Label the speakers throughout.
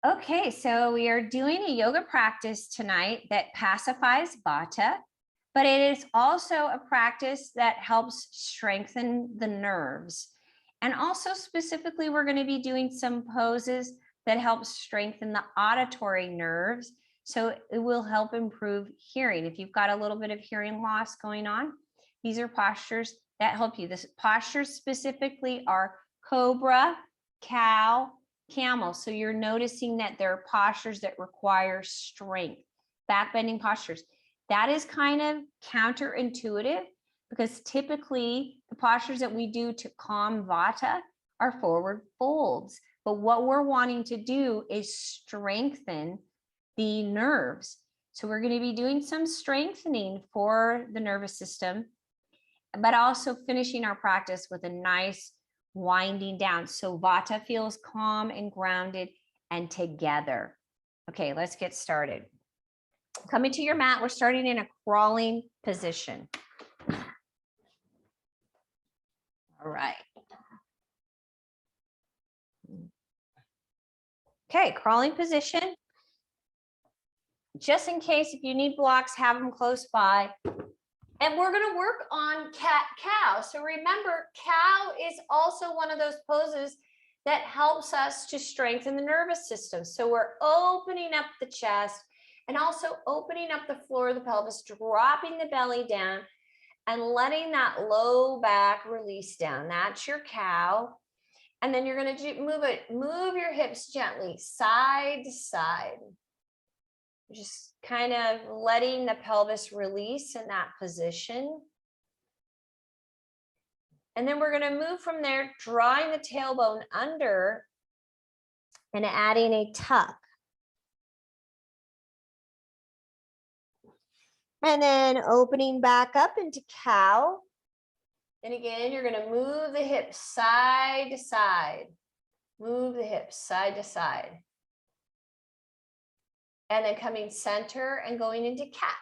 Speaker 1: Okay, so we are doing a yoga practice tonight that pacifies Vata, but it is also a practice that helps strengthen the nerves. And also specifically, we're going to be doing some poses that help strengthen the auditory nerves. So it will help improve hearing. If you've got a little bit of hearing loss going on, these are postures that help you. The postures specifically are cobra, cow, camel. So you're noticing that there are postures that require strength, back bending postures. That is kind of counterintuitive because typically the postures that we do to calm Vata are forward folds. But what we're wanting to do is strengthen the nerves. So we're going to be doing some strengthening for the nervous system, but also finishing our practice with a nice winding down. So Vata feels calm and grounded and together. Okay, let's get started. Coming to your mat, we're starting in a crawling position. All right. Okay, crawling position. Just in case if you need blocks, have them close by. And we're going to work on cat-cow. So remember, cow is also one of those poses that helps us to strengthen the nervous system. So we're opening up the chest and also opening up the floor of the pelvis, dropping the belly down and letting that low back release down. That's your cow. And then you're going to move your hips gently side to side. Just kind of letting the pelvis release in that position. And then we're going to move from there, drawing the tailbone under and adding a tuck. And then opening back up into cow. And again, you're going to move the hips side to side. Move the hips side to side. And then coming center and going into cat.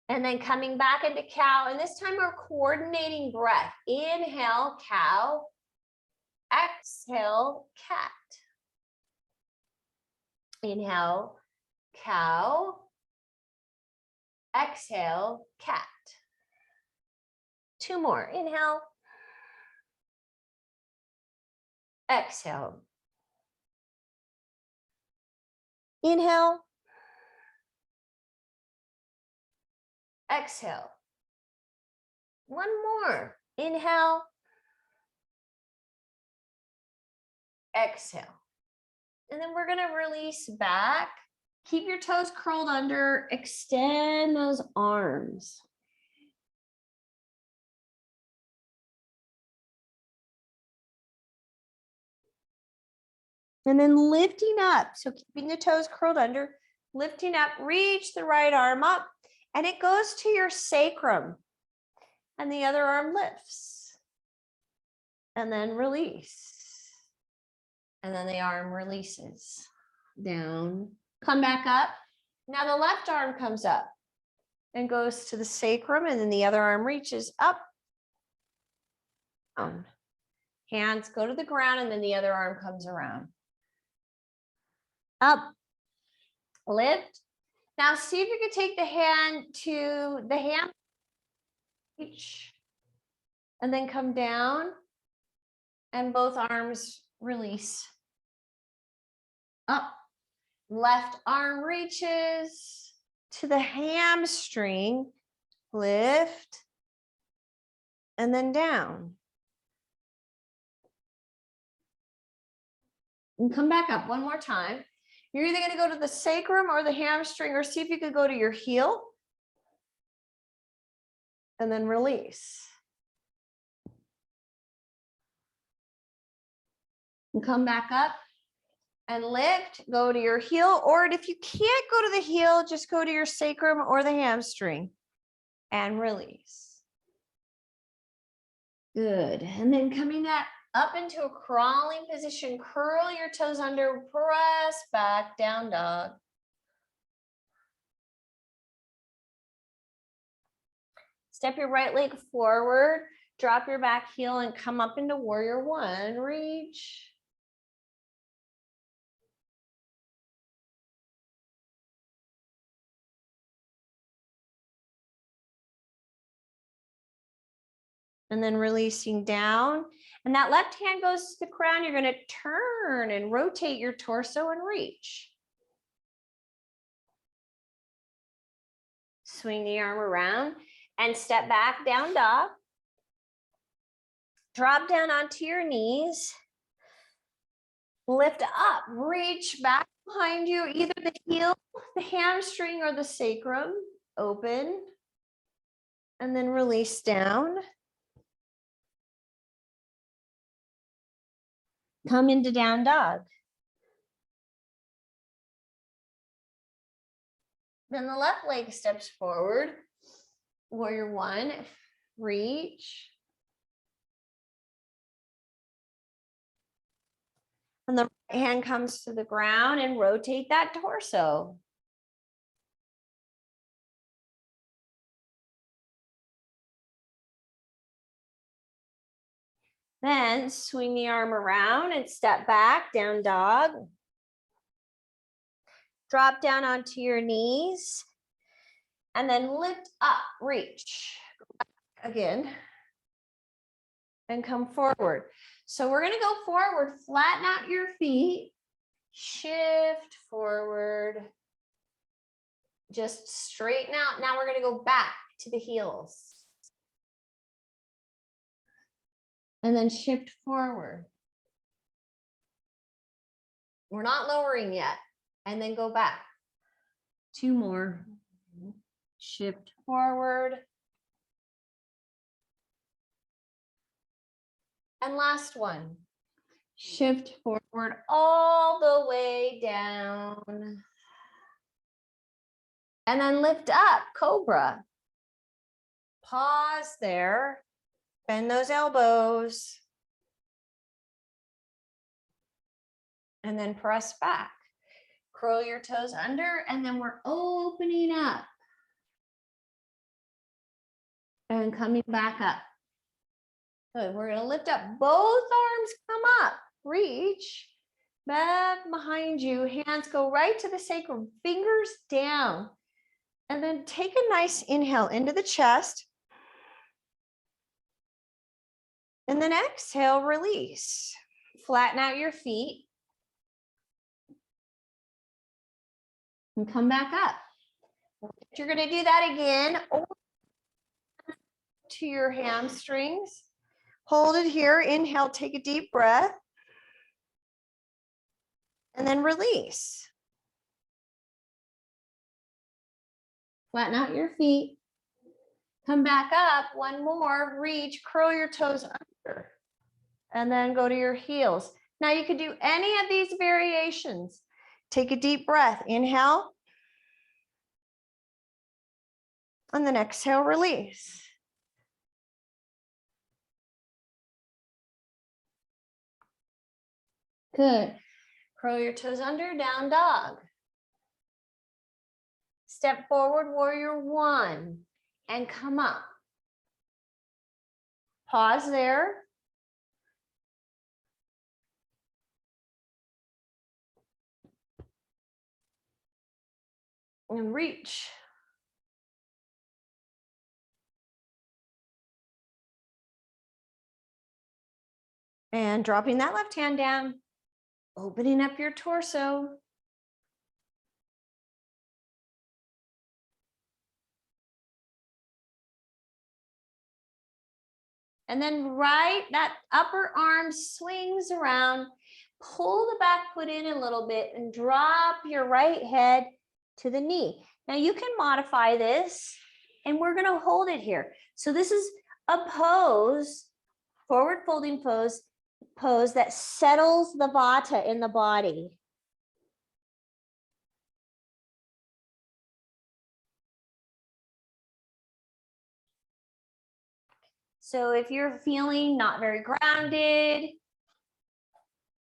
Speaker 1: And then coming back into cow. And this time we're coordinating breath. Inhale, cow. Exhale, cat. Inhale, cow. Exhale, cat. Two more. Inhale. Exhale. Inhale. Exhale. One more. Inhale. Exhale. And then we're going to release back. Keep your toes curled under. Extend those arms. And then lifting up. So keeping the toes curled under, lifting up, reach the right arm up, and it goes to your sacrum. And the other arm lifts. And then release. And then the arm releases. Down. Come back up. Now the left arm comes up and goes to the sacrum, and then the other arm reaches up. Down. Hands go to the ground, and then the other arm comes around. Up, lift. Now see if you can take the hand to the hand, reach, and then come down, and both arms release. Up, left arm reaches to the hamstring, lift, and then down. And come back up one more time. You're either going to go to the sacrum or the hamstring, or see if you could go to your heel. And then release. And come back up and lift, go to your heel, or if you can't go to the heel, just go to your sacrum or the hamstring and release. Good. And then coming up into a crawling position, curl your toes under, press back, down dog. Step your right leg forward, Drop your back heel and come up into warrior one. Reach. And then releasing down. And that left hand goes to the crown. You're going to turn and rotate your torso and reach. Swing the arm around and step back, down dog. Drop down onto your knees. Lift up, reach back behind you, either the heel, the hamstring, or the sacrum. Open. And then release down. Come into down dog. Then the left leg steps forward. Warrior one, reach. And the right hand comes to the ground and rotate that torso. Then swing the arm around and step back, down dog. Drop down onto your knees. And then lift up, reach. Again. And come forward. So we're going to go forward, flatten out your feet, shift forward, just straighten out. Now we're going to go back to the heels. And then shift forward. We're not lowering yet. And then go back. Two more. Shift forward. And last one. Shift forward all the way down. And then lift up, cobra. Pause there. Bend those elbows. And then press back. Curl your toes under, and then we're opening up. And coming back up. Good. We're going to lift up. Both arms come up. Reach. Back behind you. Hands go right to the sacrum. Fingers down. And then take a nice inhale into the chest. And then exhale, release. Flatten out your feet. And come back up. You're going to do that again. To your hamstrings. Hold it here. Inhale, take a deep breath. And then release. Flatten out your feet. Come back up. One more. Reach. Curl your toes under. And then go to your heels. Now you can do any of these variations. Take a deep breath. Inhale. And then exhale, release. Good. Curl your toes under, down dog. Step forward, warrior one, and come up. Pause there. And reach. And dropping that left hand down, opening up your torso. And then right, that upper arm swings around, pull the back foot in a little bit and drop your right head to the knee. Now you can modify this and we're gonna hold it here. So this is a pose, forward folding pose that settles the Vata in the body. So if you're feeling not very grounded,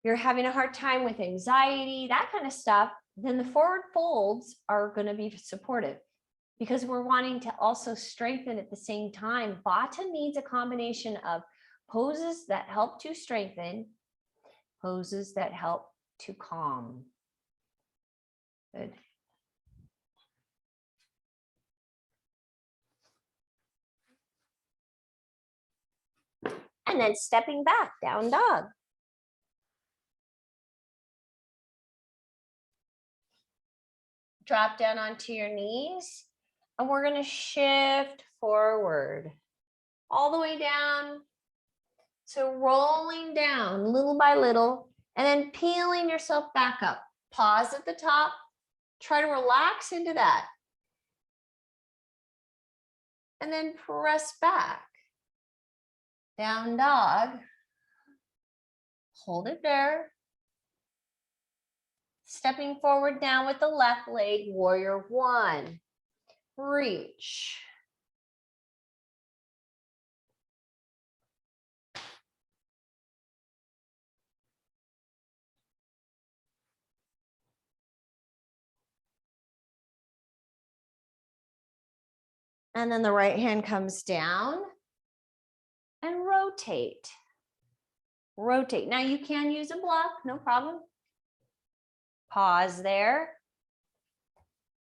Speaker 1: you're having a hard time with anxiety, that kind of stuff, then the forward folds are going to be supportive. because we're wanting to also strengthen at the same time. Vata needs a combination of poses that help to strengthen, poses that help to calm. Good. And then stepping back, down dog. Drop down onto your knees, and we're going to shift forward all the way down. So rolling down little by little, and then peeling yourself back up. Pause at the top. Try to relax into that. And then press back. Down dog. Hold it there. Stepping forward down with the left leg, warrior one. Reach. And then the right hand comes down and rotate. Rotate. Now you can use a block, no problem. Pause there.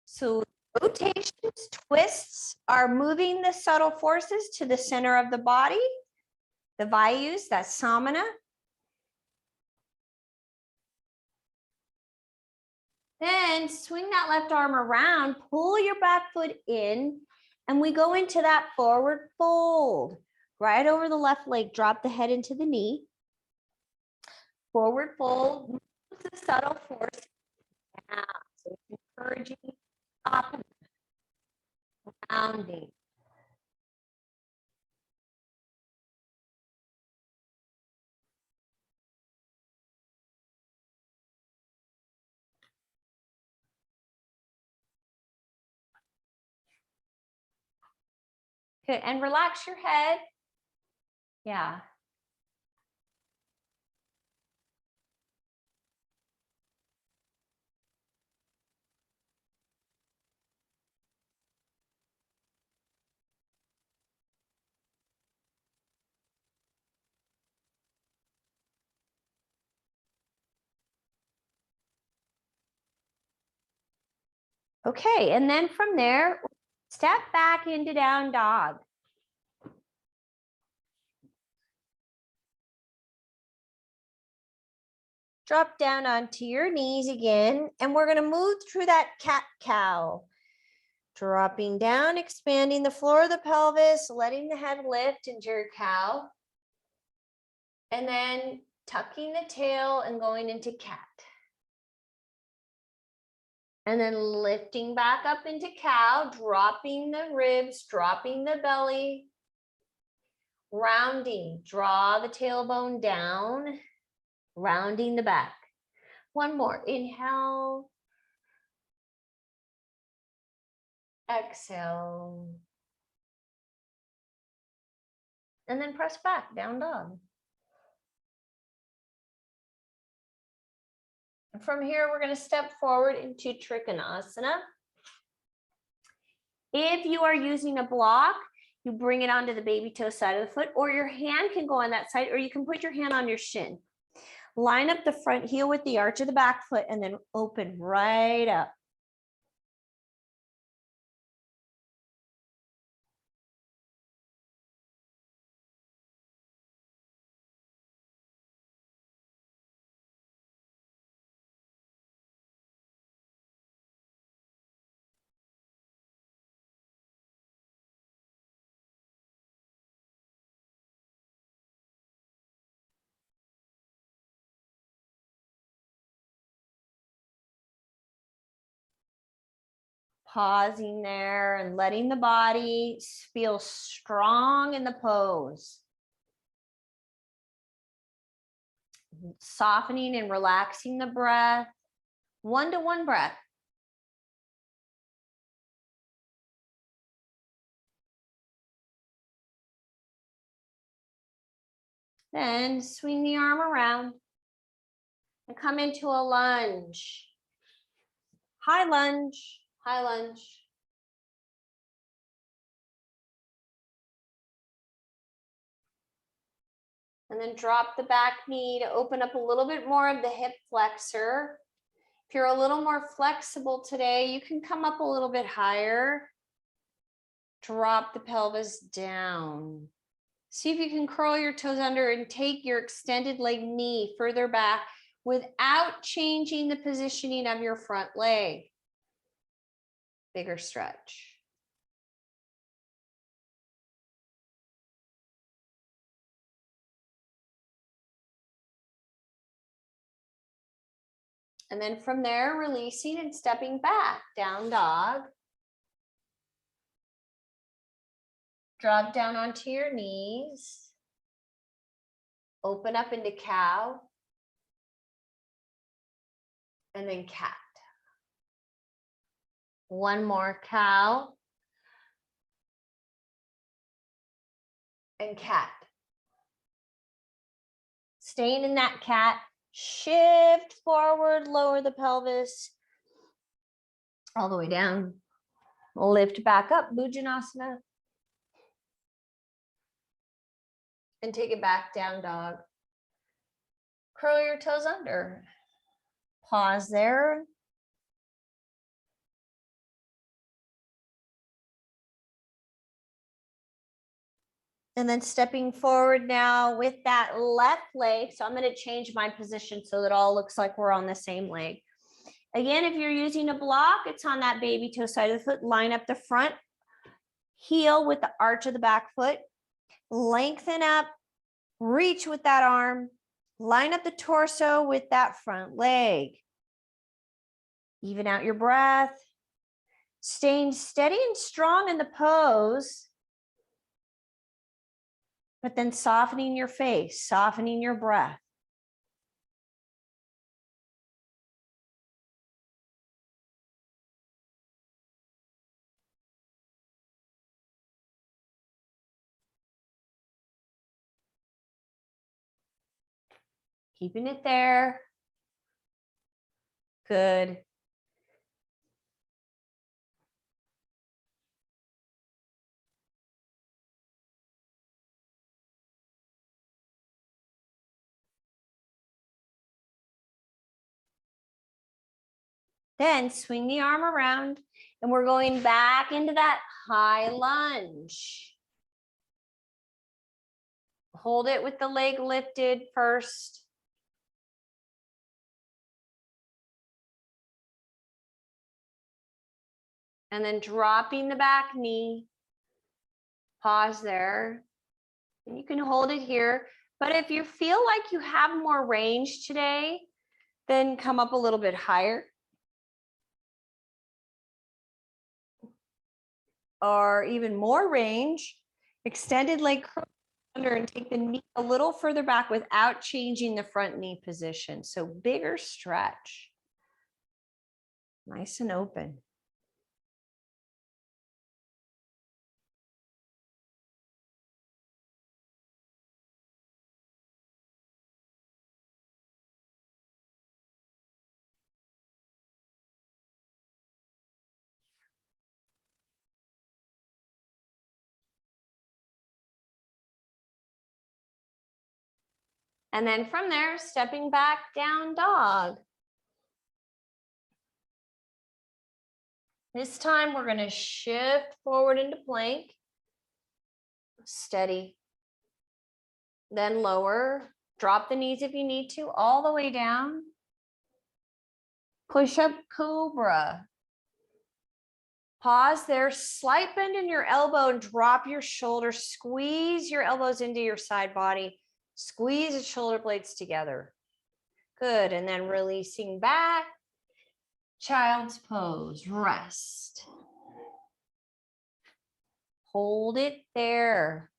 Speaker 1: So rotations, twists are moving the subtle forces to the center of the body. The vayus, that's samana. Then swing that left arm around, pull your back foot in, and we go into that forward fold. Right over the left leg, drop the head into the knee. Forward fold, move the subtle force down. So encouraging, opposite, rounding. Good, and relax your head. Yeah. Okay, and then from there, step back into down dog. Drop down onto your knees again, and we're going to move through that cat-cow. Dropping down, expanding the floor of the pelvis, letting the head lift into your cow. And then tucking the tail and going into cat. And then lifting back up into cow, dropping the ribs, dropping the belly. Rounding, draw the tailbone down, rounding the back. One more, inhale. Exhale. And then press back, down dog. And from here, we're going to step forward into Trikonasana. If you are using a block, you bring it onto the baby toe side of the foot, or your hand can go on that side, or you can put your hand on your shin. Line up the front heel with the arch of the back foot and then open right up. Pausing there and letting the body feel strong in the pose. Softening and relaxing the breath. 1-to-1 breath. Then swing the arm around and come into a lunge. High lunge, high lunge. And then drop the back knee to open up a little bit more of the hip flexor. If you're a little more flexible today, you can come up a little bit higher. Drop the pelvis down. See if you can curl your toes under and take your extended leg knee further back without changing the positioning of your front leg. Bigger stretch. And then from there, releasing and stepping back, down dog. Drop down onto your knees. Open up into cow. And then cat. One more, cow. And cat. Staying in that cat, shift forward, lower the pelvis all the way down. Lift back up, Bhujanasana. And take it back, down dog. Curl your toes under. Pause there. And then stepping forward now with that left leg. So I'm going to change my position so that it all looks like we're on the same leg. Again, if you're using a block, it's on that baby toe side of the foot. Line up the front heel with the arch of the back foot. Lengthen up, reach with that arm. Line up the torso with that front leg. Even out your breath. Staying steady and strong in the pose. But then softening your face, softening your breath. Keeping it there. Good. Then swing the arm around and we're going back into that high lunge. Hold it with the leg lifted first. And then dropping the back knee. Pause there. And you can hold it here. But if you feel like you have more range today, then come up a little bit higher. Or even more range, extended leg curl under and take the knee a little further back without changing the front knee position. So bigger stretch. Nice and open. And then from there, stepping back, down dog. This time we're going to shift forward into plank. Steady. Then lower. Drop the knees if you need to, all the way down. Push up cobra. Pause there, slight bend in your elbow and drop your shoulder. Squeeze your elbows into your side body. Squeeze the shoulder blades together. Good, and then releasing back. Child's pose, rest. Hold it there.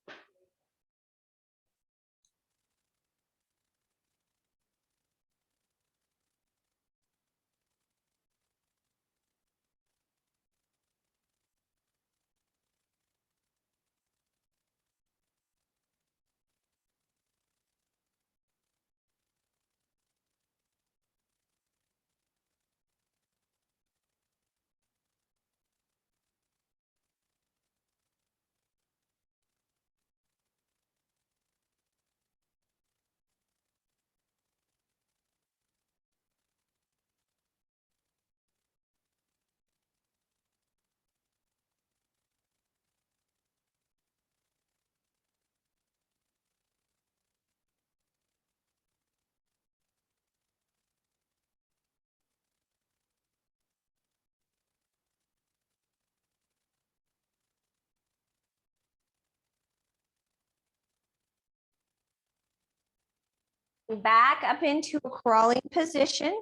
Speaker 1: Back up into a crawling position.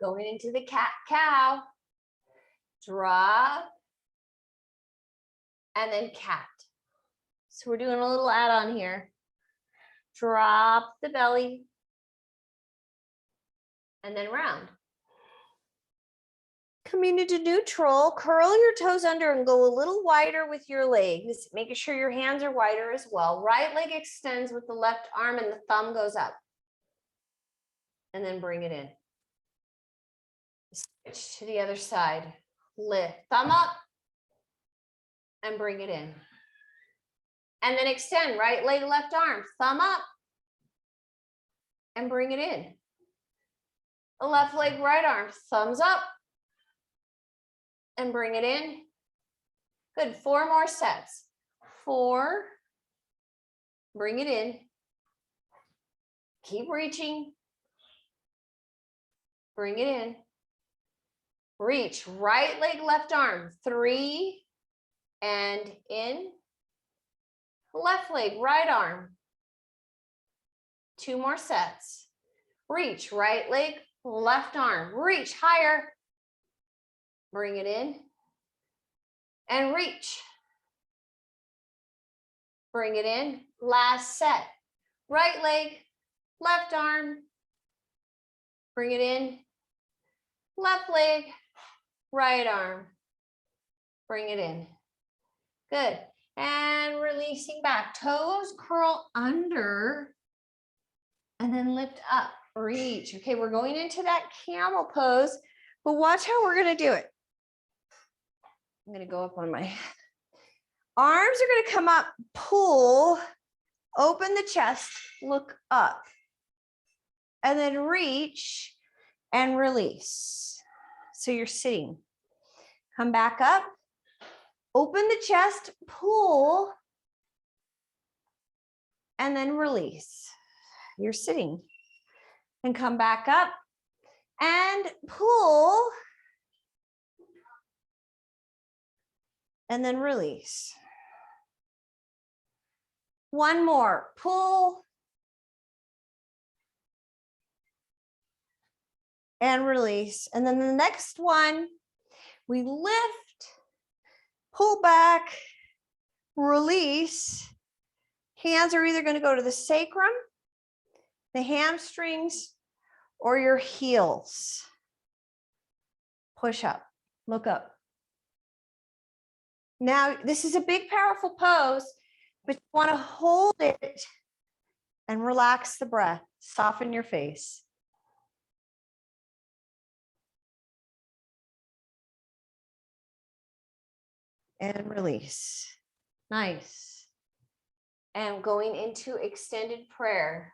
Speaker 1: Going into the cat-cow. Drop. And then cat. So we're doing a little add-on here. Drop the belly. And then round. Coming into neutral, curl your toes under and go a little wider with your legs, making sure your hands are wider as well. Right leg extends with the left arm and the thumb goes up. And then bring it in. Switch to the other side. Lift, thumb up, and bring it in. And then extend, right leg, left arm, thumb up, and bring it in. The left leg, right arm, thumbs up, and bring it in. Good, 4 more sets. 4, bring it in. Keep reaching. Bring it in. Reach, right leg, left arm, 3, and in. Left leg, right arm. 2 more sets. Reach, right leg, left arm. Reach higher. Bring it in. And reach. Bring it in. Last set. Right leg, left arm. Bring it in. Left leg, right arm. Bring it in. Good. And releasing back. Toes curl under and then lift up. Reach. Okay, we're going into that camel pose, but watch how we're going to do it. I'm going to go up on my arms are going to come up, pull, open the chest, look up, and then reach and release. So you're sitting. Come back up. Open the chest, pull, and then release. You're sitting. And come back up and pull, and then release. One more, pull, and release. And then the next one, we lift, pull back, release. Hands are either going to go to the sacrum, the hamstrings, or your heels. Push up, look up. Now, this is a big, powerful pose, but you want to hold it and relax the breath. Soften your face. And release. Nice. And going into extended prayer.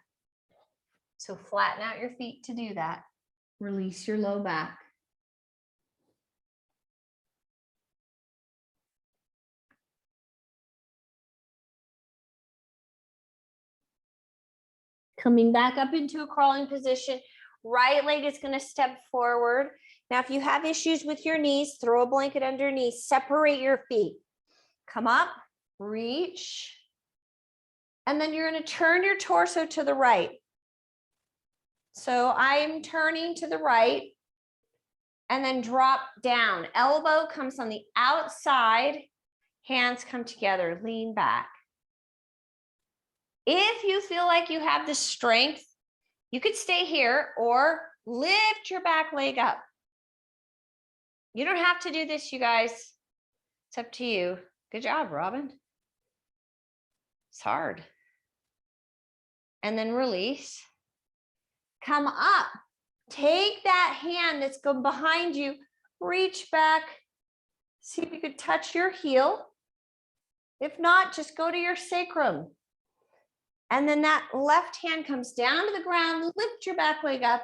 Speaker 1: So flatten out your feet to do that. Release your low back. Coming back up into a crawling position. Right leg is going to step forward. Now, if you have issues with your knees, throw a blanket underneath. Separate your feet. Come up, reach. And then you're going to turn your torso to the right. So I'm turning to the right and then drop down. Elbow comes on the outside. Hands come together. Lean back. If you feel like you have the strength, you could stay here or lift your back leg up. You don't have to do this, you guys. It's up to you. Good job, Robin. It's hard. And then release. Come up. Take that hand that's going behind you. Reach back. See if you could touch your heel. If not, just go to your sacrum. And then that left hand comes down to the ground. Lift your back leg up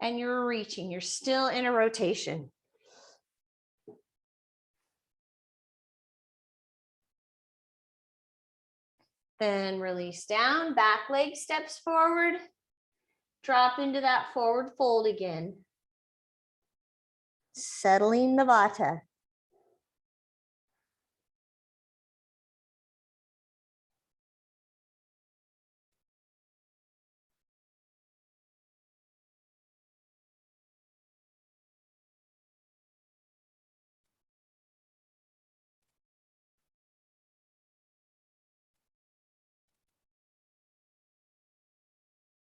Speaker 1: and you're reaching. You're still in a rotation. Then release down. Back leg steps forward. Drop into that forward fold again. Settling the Vata.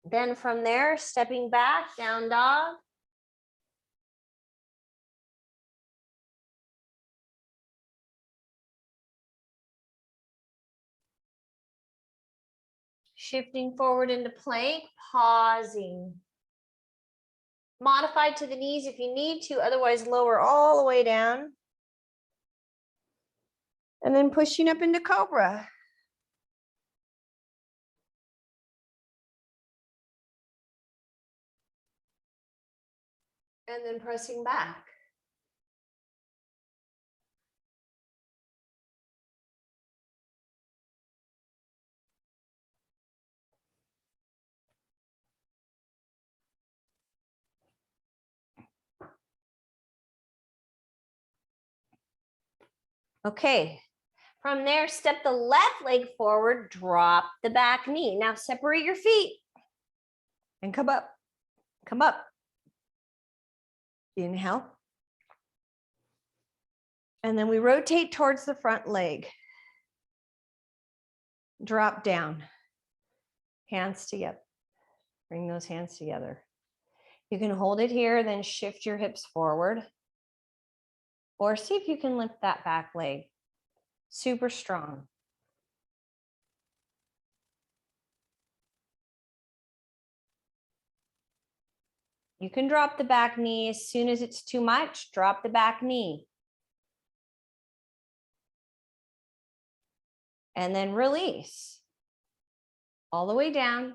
Speaker 1: Then from there, stepping back, down dog. Shifting forward into plank, pausing. Modify to the knees if you need to, otherwise lower all the way down. And then pushing up into cobra. And then pressing back. Okay, from there, step the left leg forward, drop the back knee. Now separate your feet and come up, come up. Inhale. And then we rotate towards the front leg. Drop down, hands together. Bring those hands together. You can hold it here, then shift your hips forward. Or see if you can lift that back leg. Super strong. You can drop the back knee as soon as it's too much. Drop the back knee. And then release. All the way down.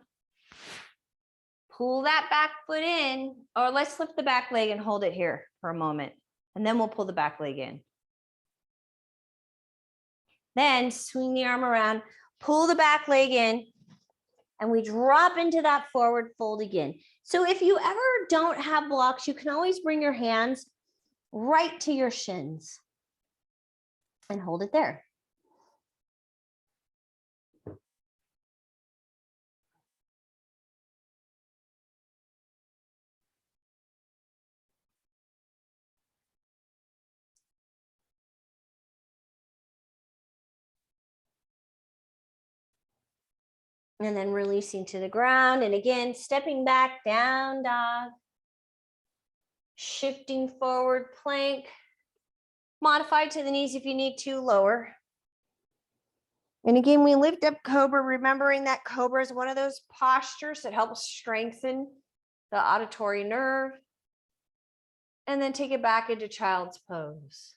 Speaker 1: Pull that back foot in, or let's lift the back leg and hold it here for a moment. And then we'll pull the back leg in. Then swing the arm around, pull the back leg in, and we drop into that forward fold again. So if you ever don't have blocks, you can always bring your hands right to your shins and hold it there. And then releasing to the ground. And again, stepping back, down dog. Shifting forward, plank. Modify to the knees if you need to, lower. And again, we lift up cobra, remembering that cobra is one of those postures that helps strengthen the auditory nerve. And then take it back into child's pose.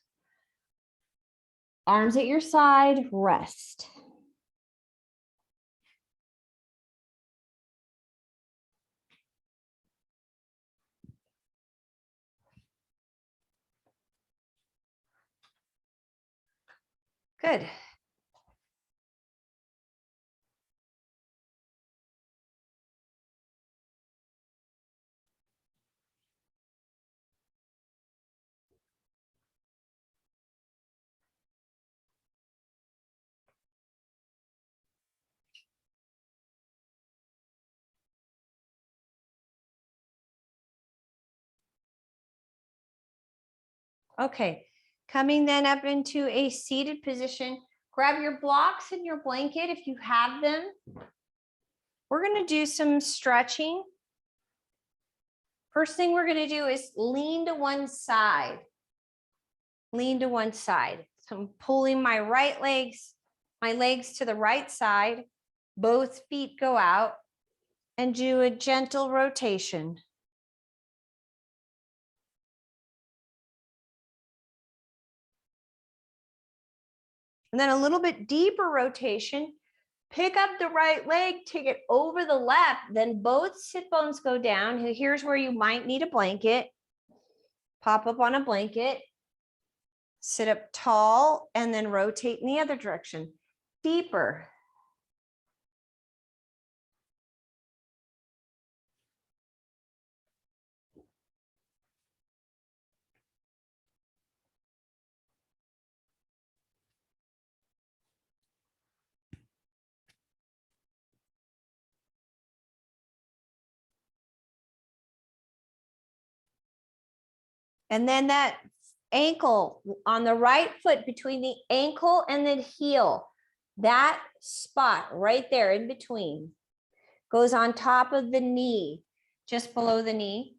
Speaker 1: Arms at your side, rest. Good. Okay, coming then up into a seated position. Grab your blocks and your blanket if you have them. We're going to do some stretching. First thing we're going to do is lean to one side. Lean to one side. So I'm pulling my legs to the right side. Both feet go out and do a gentle rotation. And then a little bit deeper rotation. Pick up the right leg, take it over the left, then both sit bones go down. Here's where you might need a blanket. Pop up on a blanket, sit up tall, and then rotate in the other direction. Deeper. And then that ankle on the right foot, between the ankle and the heel, that spot right there in between. goes on top of the knee, just below the knee.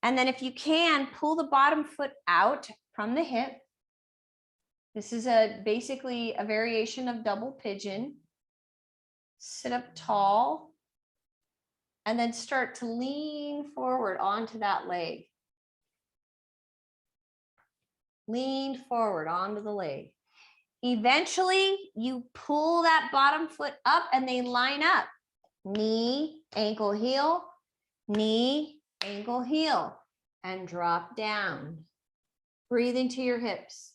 Speaker 1: And then if you can, pull the bottom foot out from the hip. This is basically a variation of double pigeon. Sit up tall and then start to lean forward onto that leg. Lean forward onto the leg. Eventually, you pull that bottom foot up and they line up. Knee, ankle, heel, knee, ankle, heel, and drop down. Breathe into your hips.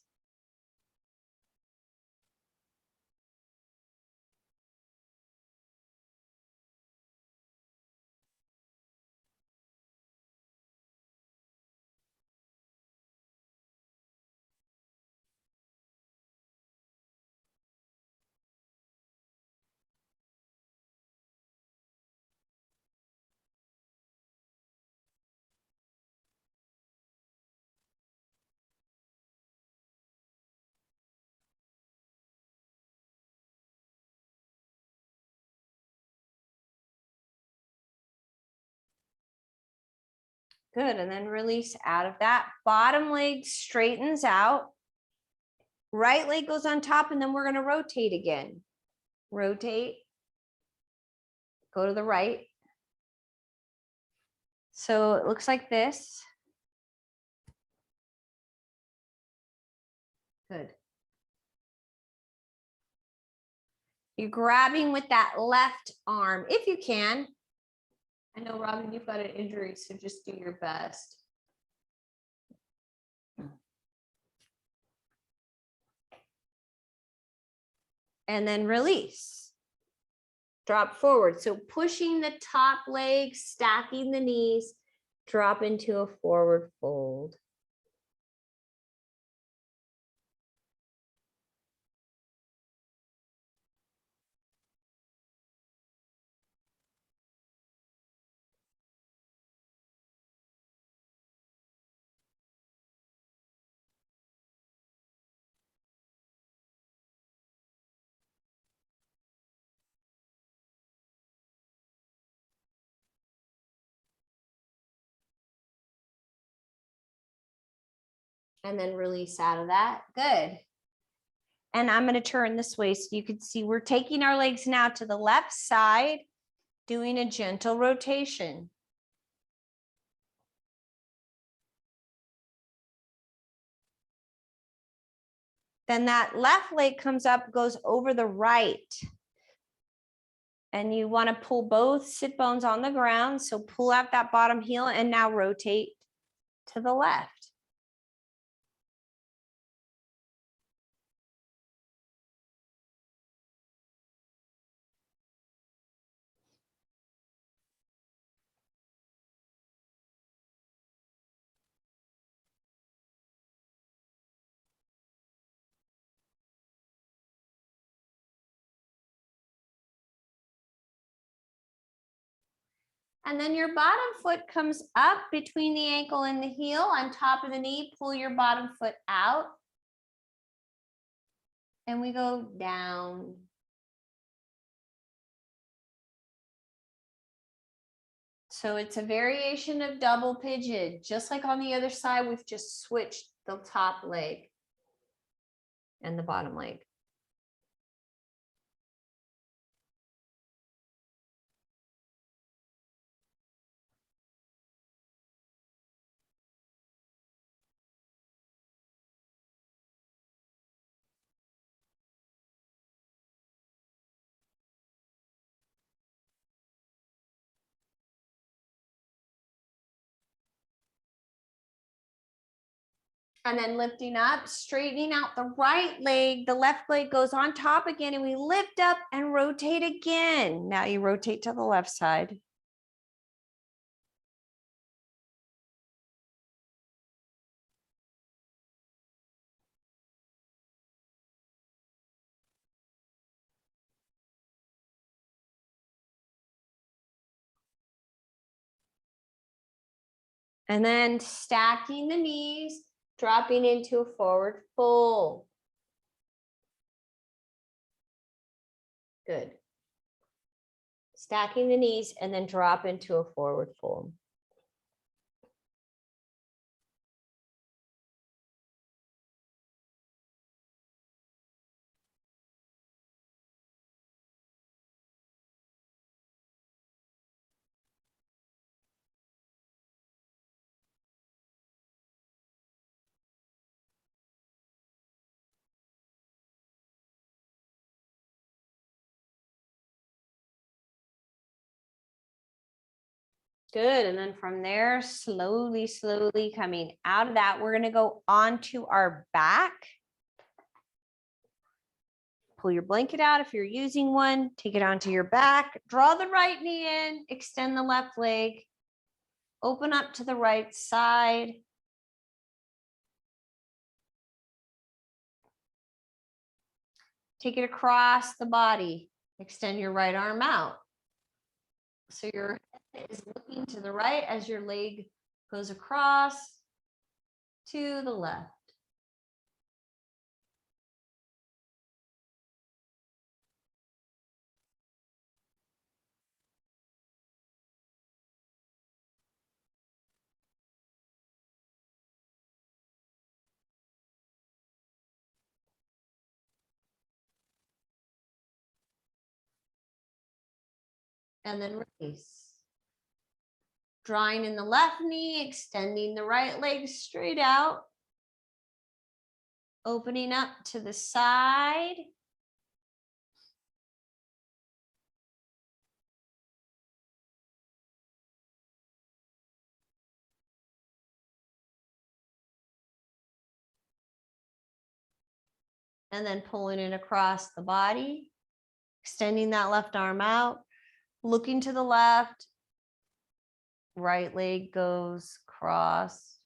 Speaker 1: Good, and then release out of that. Bottom leg straightens out. Right leg goes on top, and then we're gonna rotate again. Rotate, go to the right. So it looks like this. Good. You're grabbing with that left arm, if you can. I know, Robin, you've got an injury, so just do your best. And then release. Drop forward. So pushing the top leg, stacking the knees, drop into a forward fold. And then release out of that. Good. And I'm going to turn this way so you can see we're taking our legs now to the left side, doing a gentle rotation. Then that left leg comes up, goes over the right. And you want to pull both sit bones on the ground. So pull out that bottom heel and now rotate to the left. And then your bottom foot comes up between the ankle and the heel on top of the knee. Pull your bottom foot out. And we go down. So it's a variation of double pigeon. Just like on the other side, we've just switched the top leg and the bottom leg. And then lifting up, straightening out the right leg. The left leg goes on top again, and we lift up and rotate again. Now you rotate to the left side. And then stacking the knees, dropping into a forward fold. Good. Stacking the knees and then drop into a forward fold. Good. And then from there, slowly, slowly coming out of that, we're going to go onto our back. Pull your blanket out if you're using one. Take it onto your back. Draw the right knee in. Extend the left leg. Open up to the right side. Take it across the body. Extend your right arm out. So your head is looking to the right as your leg goes across to the left. And then release. Drawing in the left knee, extending the right leg straight out. Opening up to the side. And then pulling it across the body. Extending that left arm out. Looking to the left. Right leg goes cross.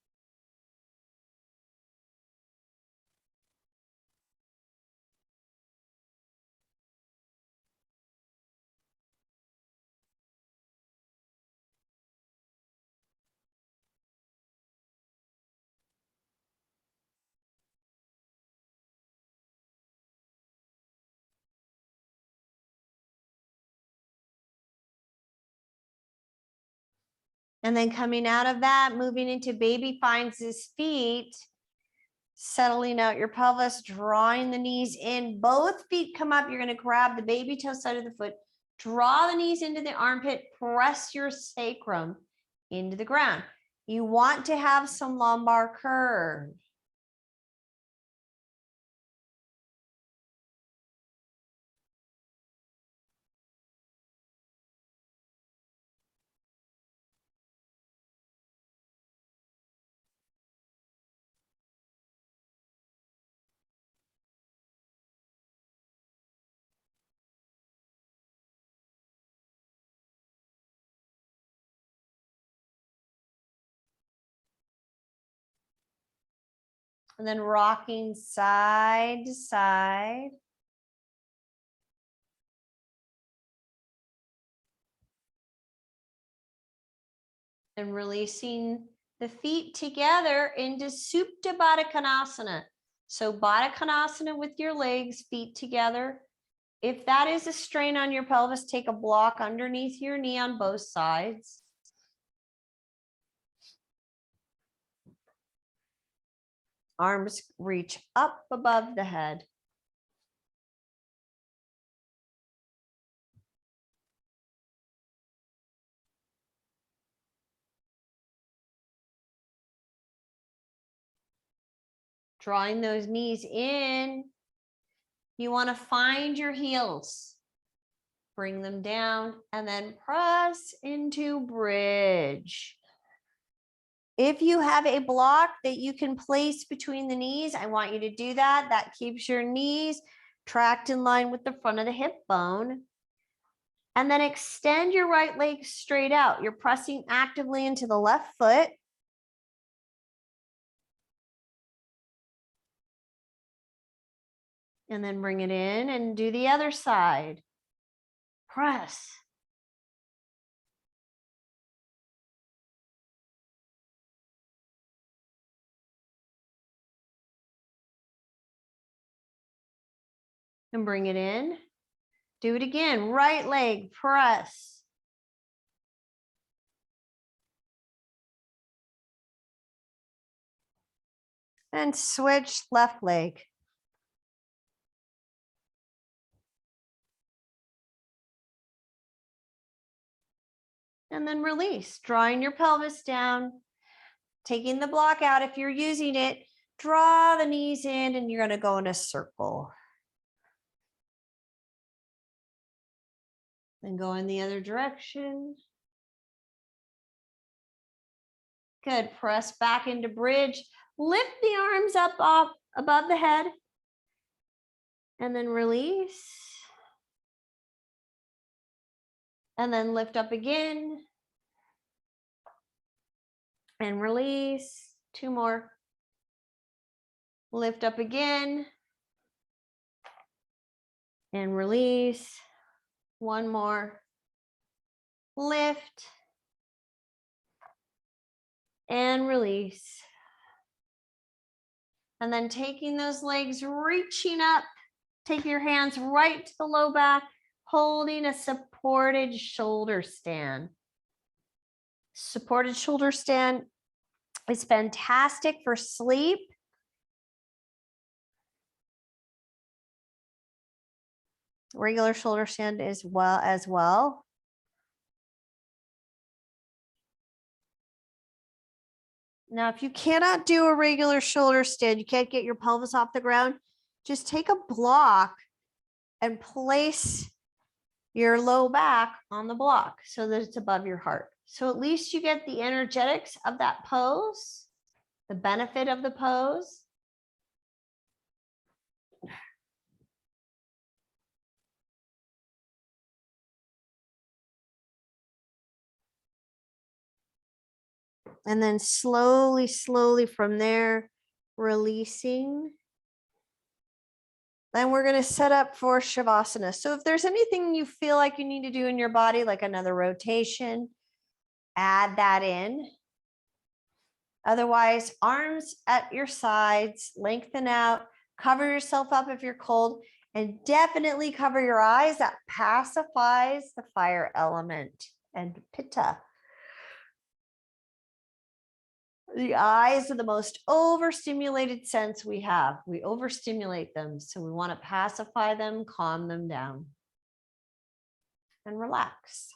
Speaker 1: And then coming out of that, moving into baby finds his feet, settling out your pelvis, drawing the knees in. Both feet come up. You're going to grab the baby toe side of the foot, draw the knees into the armpit, press your sacrum into the ground. You want to have some lumbar curve. And then rocking side to side. And releasing the feet together into Supta Baddha Konasana. So Baddha Konasana with your legs, feet together. If that is a strain on your pelvis, take a block underneath your knee on both sides. Arms reach up above the head. Drawing those knees in. You want to find your heels. Bring them down and then press into bridge. If you have a block that you can place between the knees, I want you to do that. That keeps your knees tracked in line with the front of the hip bone. And then extend your right leg straight out. You're pressing actively into the left foot. And then bring it in and do the other side. Press. And bring it in. Do it again. Right leg, press. And switch left leg. And then release, drawing your pelvis down, taking the block out. If you're using it, draw the knees in and you're going to go in a circle. Then go in the other direction. Good. Press back into bridge. Lift the arms up above the head. And then release. And then lift up again. And release. 2 more. Lift up again. And release. 1 more. Lift. And release. And then taking those legs, reaching up, take your hands right to the low back, holding a supported shoulder stand. Supported shoulder stand is fantastic for sleep. Regular shoulder stand as well. Now, if you cannot do a regular shoulder stand, you can't get your pelvis off the ground, just take a block and place your low back on the block so that it's above your heart. So at least you get the energetics of that pose, the benefit of the pose. And then slowly from there, releasing. Then we're going to set up for Shavasana. So if there's anything you feel like you need to do in your body, like another rotation, add that in. Otherwise, arms at your sides, lengthen out, cover yourself up if you're cold, and definitely cover your eyes. That pacifies the fire element and pitta. The eyes are the most overstimulated sense we have. We overstimulate them, so we want to pacify them, calm them down, and relax.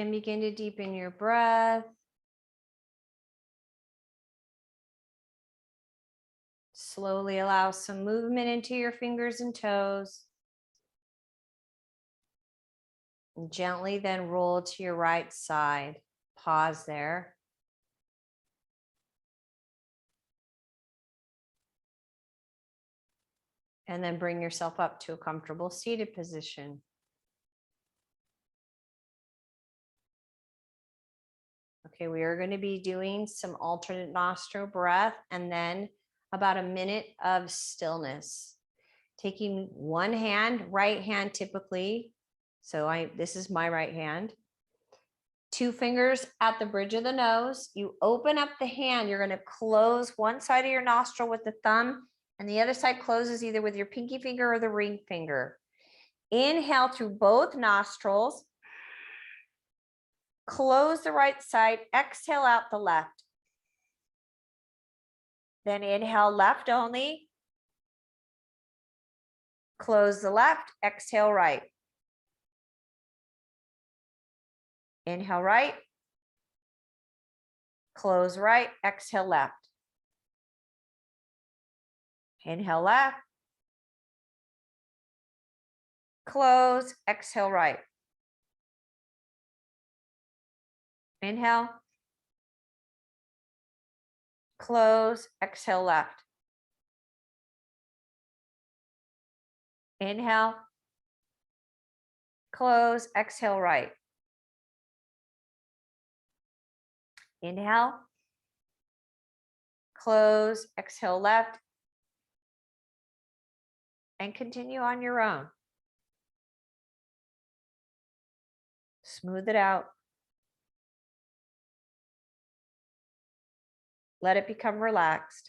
Speaker 1: And begin to deepen your breath. Slowly allow some movement into your fingers and toes. And gently then roll to your right side. Pause there. And then bring yourself up to a comfortable seated position. Okay, we are going to be doing some alternate nostril breath and then about a minute of stillness. Taking one hand, right hand typically. So this is my right hand. 2 fingers at the bridge of the nose. You open up the hand. You're going to close one side of your nostril with the thumb, and the other side closes either with your pinky finger or the ring finger. Inhale through both nostrils. Close the right side. Exhale out the left. Then inhale left only. Close the left. Exhale right. Inhale right. Close right. Exhale left. Inhale left. Close. Exhale right. Inhale. Close. Exhale left. Inhale. Close. Exhale right. Inhale. Close. Exhale left. And continue on your own. Smooth it out. Let it become relaxed.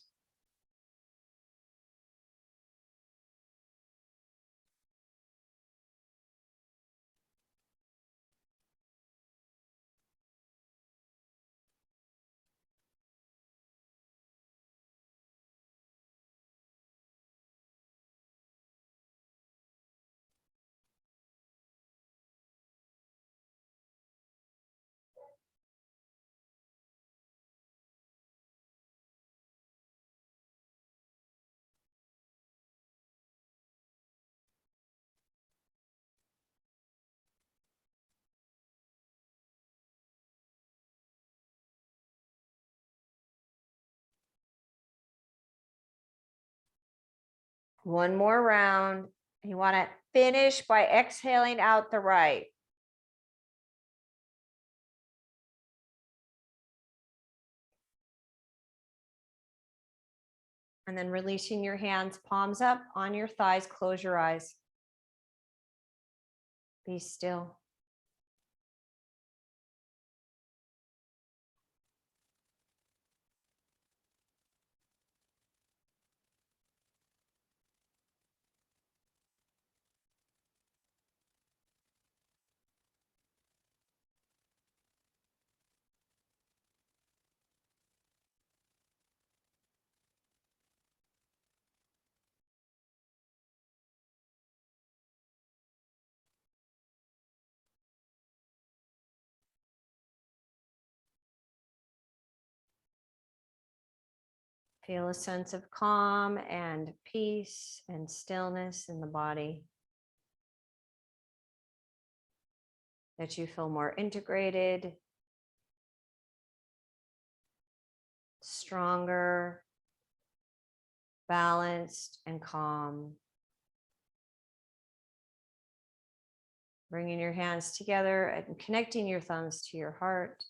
Speaker 1: One more round. You want to finish by exhaling out the right. And then releasing your hands, palms up on your thighs, close your eyes. Be still. Feel a sense of calm and peace and stillness in the body. That you feel more integrated, stronger, balanced, and calm. Bringing your hands together and connecting your thumbs to your heart.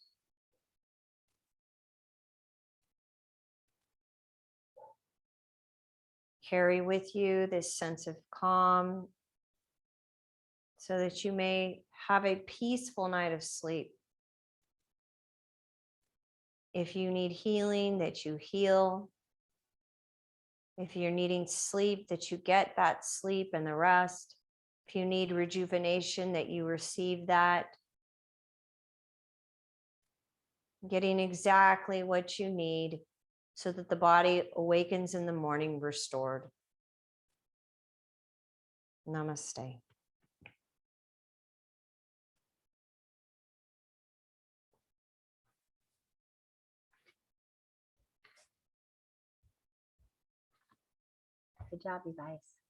Speaker 1: Carry with you this sense of calm so that you may have a peaceful night of sleep. If you need healing, that you heal. If you're needing sleep, that you get that sleep and the rest. If you need rejuvenation, that you receive that. Getting exactly what you need so that the body awakens in the morning restored. Namaste.
Speaker 2: Good job, you guys.